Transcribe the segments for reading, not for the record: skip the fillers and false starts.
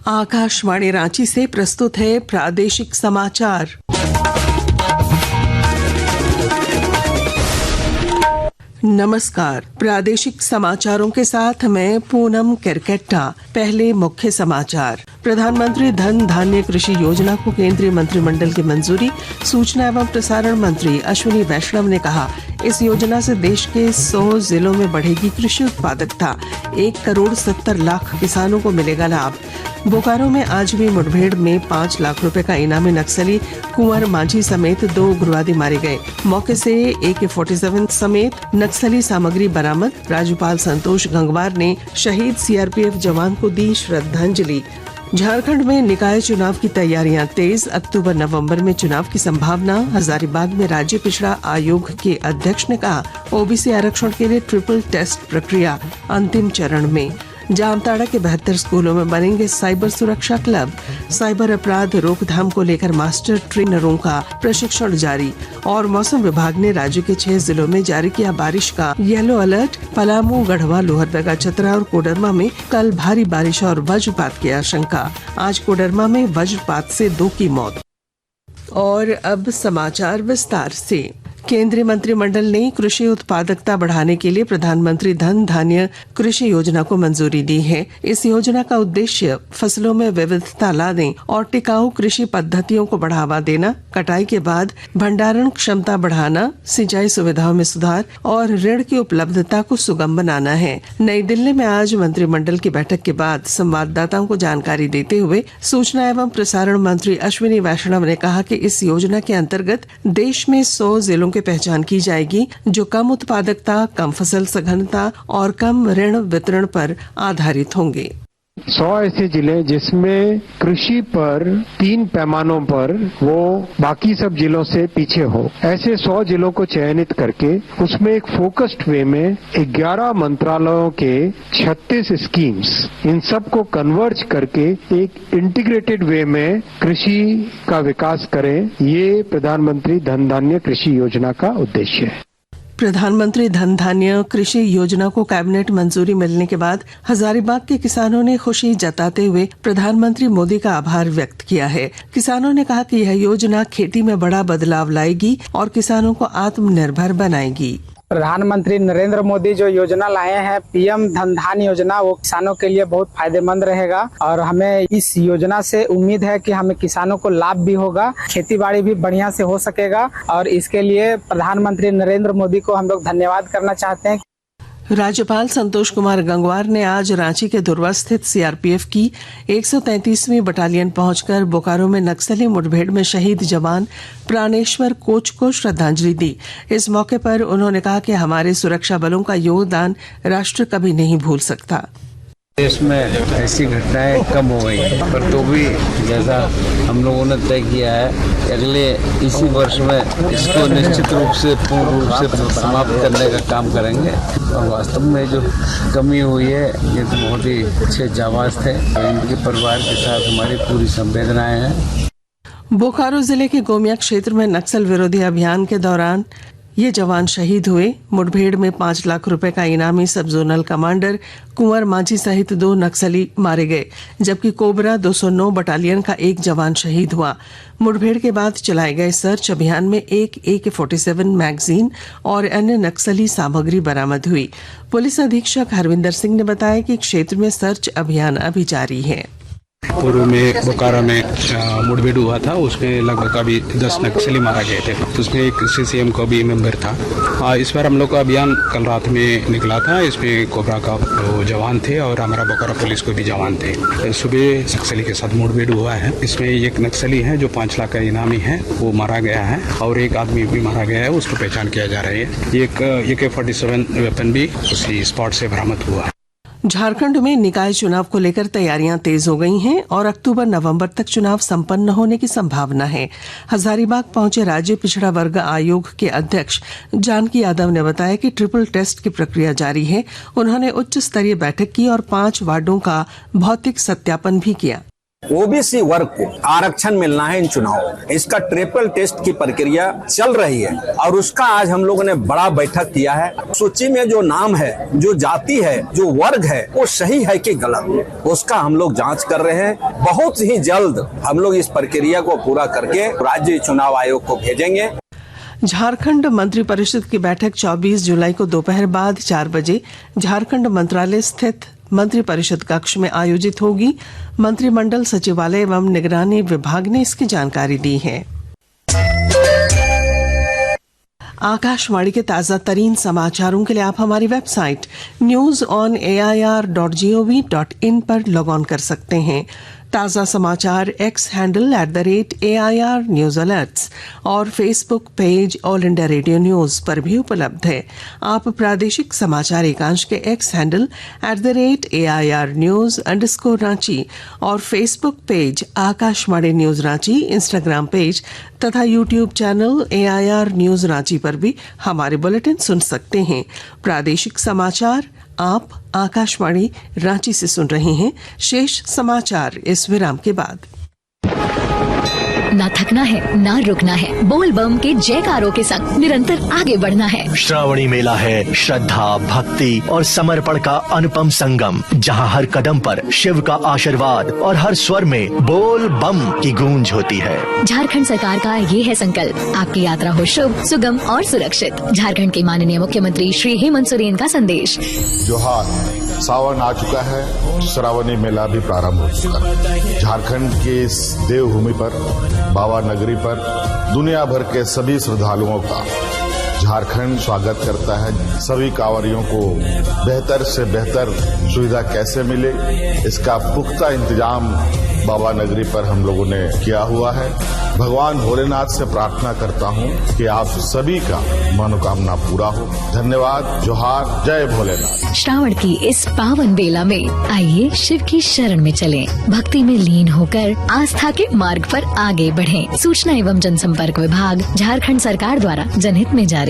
आकाशवाणी रांची से प्रस्तुत है प्रादेशिक समाचार। नमस्कार, प्रादेशिक समाचारों के साथ मैं पूनम किरकेट्टा। पहले मुख्य समाचार। प्रधानमंत्री धन धान्य कृषि योजना को केंद्रीय मंत्रिमंडल की मंजूरी। सूचना एवं प्रसारण मंत्री अश्विनी वैष्णव ने कहा, इस योजना से देश के 100 जिलों में बढ़ेगी कृषि उत्पादकता। 1,70,00,000 किसानों को मिलेगा लाभ। बोकारो में आज भी मुठभेड़ में 5 लाख रुपए का इनामी नक्सली कुंवर माझी समेत 2 उग्रवादी मारे गए। मौके से AK-47 समेत नक्सली सामग्री बरामद। राज्यपाल संतोष गंगवार ने शहीद CRPF जवान को दी श्रद्धांजलि। झारखंड में निकाय चुनाव की तैयारियां तेज। अक्टूबर-नवंबर में चुनाव की संभावना। हजारीबाग में राज्य पिछड़ा आयोग के अध्यक्ष ने कहा, OBC आरक्षण के लिए ट्रिपल टेस्ट प्रक्रिया अंतिम चरण में। जामताड़ा के 72 स्कूलों में बनेंगे साइबर सुरक्षा क्लब। साइबर अपराध रोकथाम को लेकर मास्टर ट्रेनरों का प्रशिक्षण जारी। और मौसम विभाग ने राज्य के 6 जिलों में जारी किया बारिश का येलो अलर्ट। पलामू, गढ़वा, लोहरदगा, चतरा और कोडरमा में कल भारी बारिश और वज्रपात की आशंका। आज कोडरमा में वज्रपात से 2 की मौत। और अब समाचार विस्तार से। केंद्रीय मंत्रिमंडल ने कृषि उत्पादकता बढ़ाने के लिए प्रधानमंत्री धन धान्य कृषि योजना को मंजूरी दी है। इस योजना का उद्देश्य फसलों में विविधता लाने और टिकाऊ कृषि पद्धतियों को बढ़ावा देना, कटाई के बाद भंडारण क्षमता बढ़ाना, सिंचाई सुविधाओं में सुधार और ऋण की उपलब्धता को सुगम बनाना है। नई दिल्ली में आज मंत्रिमंडल की बैठक के बाद संवाददाताओं को जानकारी देते हुए सूचना एवं प्रसारण मंत्री अश्विनी वैष्णव ने कहा कि इस योजना के अंतर्गत देश में 100 जिलों की पहचान की जाएगी जो कम उत्पादकता, कम फसल सघनता और कम ऋण वितरण पर आधारित होंगे। 100 ऐसे जिले जिसमें कृषि पर 3 पैमानों पर वो बाकी सब जिलों से पीछे हो, ऐसे 100 जिलों को चयनित करके उसमें एक फोकस्ड वे में 11 मंत्रालयों के 36 स्कीम्स, इन सब को कन्वर्ज करके एक इंटीग्रेटेड वे में कृषि का विकास करें। ये प्रधानमंत्री धन धान्य कृषि योजना का उद्देश्य है। प्रधानमंत्री धन धान्य कृषि योजना को कैबिनेट मंजूरी मिलने के बाद हजारीबाग के किसानों ने खुशी जताते हुए प्रधानमंत्री मोदी का आभार व्यक्त किया है। किसानों ने कहा कि यह योजना खेती में बड़ा बदलाव लाएगी और किसानों को आत्मनिर्भर बनाएगी। प्रधानमंत्री नरेंद्र मोदी जो योजना लाए हैं PM धन धान्य योजना, वो किसानों के लिए बहुत फायदेमंद रहेगा और हमें इस योजना से उम्मीद है कि हमें किसानों को लाभ भी होगा, खेती बाड़ी भी बढ़िया से हो सकेगा और इसके लिए प्रधानमंत्री नरेंद्र मोदी को हम लोग धन्यवाद करना चाहते हैं। राज्यपाल संतोष कुमार गंगवार ने आज रांची के धुर्वा स्थित CRPF की 133वीं बटालियन पहुंचकर बोकारो में नक्सली मुठभेड़ में शहीद जवान प्राणेश्वर कोच को श्रद्धांजलि दी। इस मौके पर उन्होंने कहा कि हमारे सुरक्षा बलों का योगदान राष्ट्र कभी नहीं भूल सकता। देश में ऐसी घटनाएं कम हो गई, पर तो भी जैसा हम लोगों ने तय किया है अगले इसी वर्ष में इसको निश्चित रूप से पूर्ण रूप से समाप्त करने का काम करेंगे। और वास्तव में जो कमी हुई है ये तो बहुत ही अच्छे जाबाज थे। इनके परिवार के साथ हमारी पूरी संवेदनाएं हैं। बोकारो जिले के गोमिया क्षेत्र में नक्सल विरोधी अभियान के दौरान ये जवान शहीद हुए। मुठभेड़ में 5 लाख रुपए का इनामी सब जोनल कमांडर कुंवर माझी सहित 2 नक्सली मारे गए, जबकि कोबरा 209 बटालियन का 1 जवान शहीद हुआ। मुठभेड़ के बाद चलाए गए सर्च अभियान में 1 AK-47 मैगजीन और अन्य नक्सली सामग्री बरामद हुई। पुलिस अधीक्षक हरविंदर सिंह ने बताया कि क्षेत्र में सर्च अभियान अभी जारी है। पूर्व में बोकारो में मुठभेड़ हुआ था, उसमें लगभग अभी 10 नक्सली मारा गए थे, उसमें एक CCM का भी मेंबर था। इस बार हम लोग का अभियान कल रात में निकला था, इसमें कोबरा का जवान थे और हमारा बोकारो पुलिस को भी जवान थे। सुबह नक्सली के साथ मुठभेड़ हुआ है, इसमें एक नक्सली है जो 5 लाख का इनामी है, वो मारा गया है और एक आदमी भी मारा गया है, उसको पहचान किया जा रही है। एक AK-47 वेपन भी उसी स्पॉट से बरामद हुआ है। झारखंड में निकाय चुनाव को लेकर तैयारियां तेज हो गई हैं और अक्टूबर-नवंबर तक चुनाव संपन्न होने की संभावना है। हजारीबाग पहुंचे राज्य पिछड़ा वर्ग आयोग के अध्यक्ष जानकी यादव ने बताया कि ट्रिपल टेस्ट की प्रक्रिया जारी है। उन्होंने उच्च स्तरीय बैठक की और 5 वार्डों का भौतिक सत्यापन भी किया। ओबीसी वर्ग को आरक्षण मिलना है इन चुनावों में। इसका ट्रिपल टेस्ट की प्रक्रिया चल रही है और उसका आज हम लोगों ने बड़ा बैठक किया है। सूची में जो नाम है, जो जाति है, जो वर्ग है, वो सही है कि गलत, उसका हम लोग जांच कर रहे हैं। बहुत ही जल्द हम लोग इस प्रक्रिया को पूरा करके राज्य चुनाव आयोग को भेजेंगे। झारखंड मंत्रिपरिषद की बैठक 24 जुलाई को दोपहर बाद 4 बजे झारखंड मंत्रालय स्थित मंत्रिपरिषद कक्ष में आयोजित होगी। मंत्रिमंडल सचिवालय एवं निगरानी विभाग ने इसकी जानकारी दी है। आकाशवाणी के ताजा तरीन समाचारों के लिए आप हमारी वेबसाइट newsonair.gov.in पर लॉग ऑन कर सकते हैं। ताजा समाचार X handle @AIR news alerts और Facebook page all India radio news पर भी उपलब्ध है। आप प्रादेशिक समाचार एकांश के एक्स हैंडल @AIR न्यूज_रांची और Facebook page Akashvani news Ranchi, Instagram page तथा YouTube channel AIR news Ranchi पर भी हमारे बुलेटिन सुन सकते हैं। प्रादेशिक समाचार आप आकाशवाणी रांची से सुन रहे हैं। शेष समाचार इस विराम के बाद। ना थकना है, ना रुकना है, बोल बम के जयकारों के संग निरंतर आगे बढ़ना है। श्रावणी मेला है श्रद्धा, भक्ति और समर्पण का अनुपम संगम, जहां हर कदम पर शिव का आशीर्वाद और हर स्वर में बोल बम की गूंज होती है। झारखंड सरकार का ये है संकल्प, आपकी यात्रा हो शुभ, सुगम और सुरक्षित। झारखंड के माननीय मुख्यमंत्री श्री हेमंत सोरेन का संदेश। जोहार, सावन आ चुका है, श्रावणी मेला भी प्रारंभ हो चुका है। झारखंड के इस देवभूमि पर, बाबा नगरी पर दुनिया भर के सभी श्रद्धालुओं का झारखंड स्वागत करता है। सभी कांवरियों को बेहतर से बेहतर सुविधा कैसे मिले, इसका पुख्ता इंतजाम बाबा नगरी पर हम लोगों ने किया हुआ है। भगवान भोलेनाथ से प्रार्थना करता हूं कि आप सभी का मनोकामना पूरा हो। धन्यवाद, जोहार, जय भोलेनाथ। श्रावण की इस पावन बेला में आइए शिव की शरण में चलें, भक्ति में लीन होकर आस्था के मार्ग पर आगे बढ़ें। सूचना एवं जनसंपर्क विभाग, झारखंड सरकार द्वारा जनहित में जारी।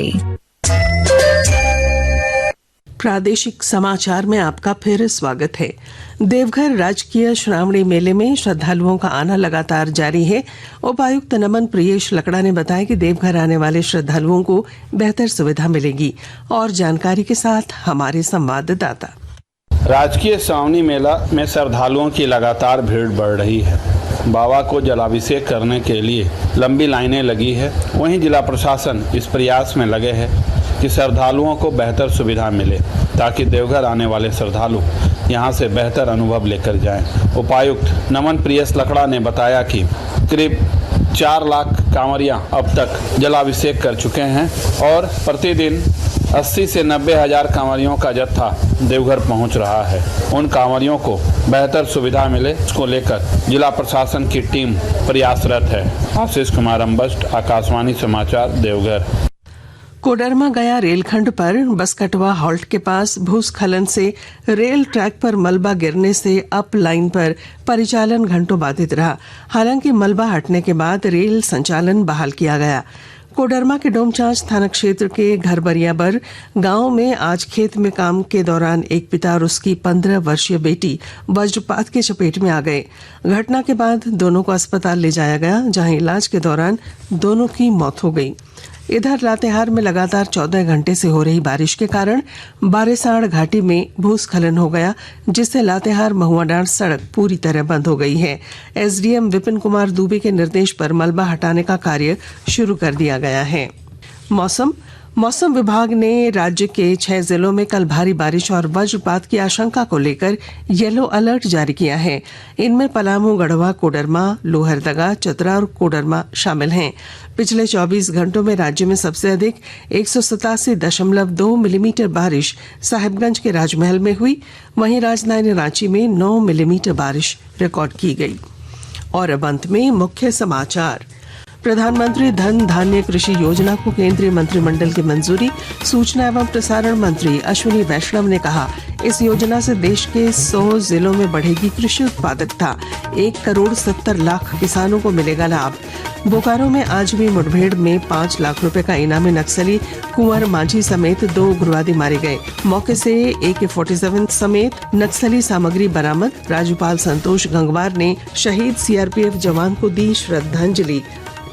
प्रादेशिक समाचार में आपका फिर स्वागत है। देवघर राजकीय श्रावणी मेले में श्रद्धालुओं का आना लगातार जारी है। उपायुक्त नमन प्रियेश लकड़ा ने बताया कि देवघर आने वाले श्रद्धालुओं को बेहतर सुविधा मिलेगी। और जानकारी के साथ हमारे संवाददाता। राजकीय श्रावणी मेला में श्रद्धालुओं की लगातार भीड़ बढ़ रही है। बाबा को जलाभिषेक करने के लिए लंबी लाइनें लगी है। वहीं जिला प्रशासन इस प्रयास में लगे हैं कि श्रद्धालुओं को बेहतर सुविधा मिले, ताकि देवघर आने वाले श्रद्धालु यहां से बेहतर अनुभव लेकर जाएं। उपायुक्त नमन प्रियेश लकड़ा ने बताया कि करीब 4 लाख कांवरियां अब तक जलाभिषेक कर चुके हैं और प्रतिदिन 80 से 90 हजार कांवरियों का जत्था देवघर पहुंच रहा है। उन कांवरियों को बेहतर सुविधा मिले, इसको लेकर जिला प्रशासन की टीम प्रयासरत है। आशीष कुमार अम्बस्ट, आकाशवाणी समाचार, देवघर। कोडरमा गया रेलखंड पर बसकटवा हॉल्ट के पास भूस्खलन से रेल ट्रैक पर मलबा गिरने से अप लाइन पर परिचालन घंटों बाधित रहा। हालांकि मलबा हटने के बाद रेल संचालन बहाल किया गया। कोडरमा के डोमचांच थाना क्षेत्र के घरबरियाबर गांव में आज खेत में काम के दौरान एक पिता और उसकी 15 वर्षीय बेटी वज्रपात की चपेट में आ गए। घटना के बाद दोनों को अस्पताल ले जाया गया, जहां इलाज के दौरान दोनों की मौत हो गई। इधर लातेहार में लगातार 14 घंटे से हो रही बारिश के कारण बारेसाड़ घाटी में भूस्खलन हो गया, जिससे लातेहार महुआडांड सड़क पूरी तरह बंद हो गई है। एसडीएम विपिन कुमार दुबे के निर्देश पर मलबा हटाने का कार्य शुरू कर दिया गया है। मौसम विभाग ने राज्य के 6 जिलों में कल भारी बारिश और वज्रपात की आशंका को लेकर येलो अलर्ट जारी किया है। इनमें पलामू, गढ़वा, कोडरमा, लोहरदगा, चतरा और कोडरमा शामिल हैं। पिछले 24 घंटों में राज्य में सबसे अधिक 187.2 मिलीमीटर बारिश साहिबगंज के राजमहल में हुई। वहीं राजधानी रांची में 9 मिलीमीटर बारिश रिकॉर्ड की गई। और अब अंत में मुख्य समाचार। प्रधानमंत्री धन धान्य कृषि योजना को केंद्रीय मंत्रिमंडल की मंजूरी। सूचना एवं प्रसारण मंत्री अश्विनी वैष्णव ने कहा, इस योजना से देश के 100 जिलों में बढ़ेगी कृषि उत्पादकता। 1,70,00,000 किसानों को मिलेगा लाभ। बोकारो में आज भी मुठभेड़ में 5 लाख रुपए का इनामी नक्सली कुंवर माझी समेत 2 उग्रवादी मारे गए। मौके से AK-47 समेत नक्सली सामग्री बरामद। राज्यपाल संतोष गंगवार ने शहीद CRPF जवान को दी श्रद्धांजलि।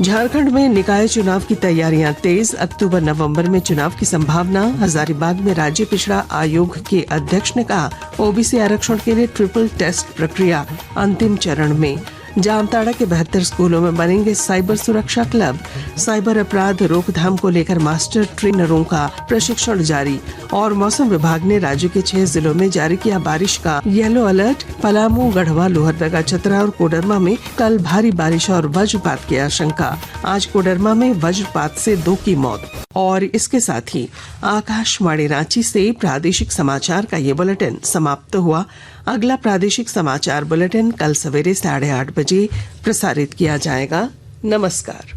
झारखंड में निकाय चुनाव की तैयारियां तेज। अक्टूबर-नवंबर में चुनाव की संभावना। हजारीबाग में राज्य पिछड़ा आयोग के अध्यक्ष ने कहा, OBC आरक्षण के लिए ट्रिपल टेस्ट प्रक्रिया अंतिम चरण में। जामताड़ा के 72 स्कूलों में बनेंगे साइबर सुरक्षा क्लब। साइबर अपराध रोकथाम को लेकर मास्टर ट्रेनरों का प्रशिक्षण जारी। और मौसम विभाग ने राज्य के 6 जिलों में जारी किया बारिश का येलो अलर्ट। पलामू, गढ़वा, लोहरदगा, चतरा और कोडरमा में कल भारी बारिश और वज्रपात की आशंका। आज कोडरमा में वज्रपात से 2 की मौत। और इसके साथ ही आकाशवाणी रांची से प्रादेशिक समाचार का ये बुलेटिन समाप्त हुआ। अगला प्रादेशिक समाचार बुलेटिन कल सवेरे 8:30 बजे प्रसारित किया जाएगा। नमस्कार।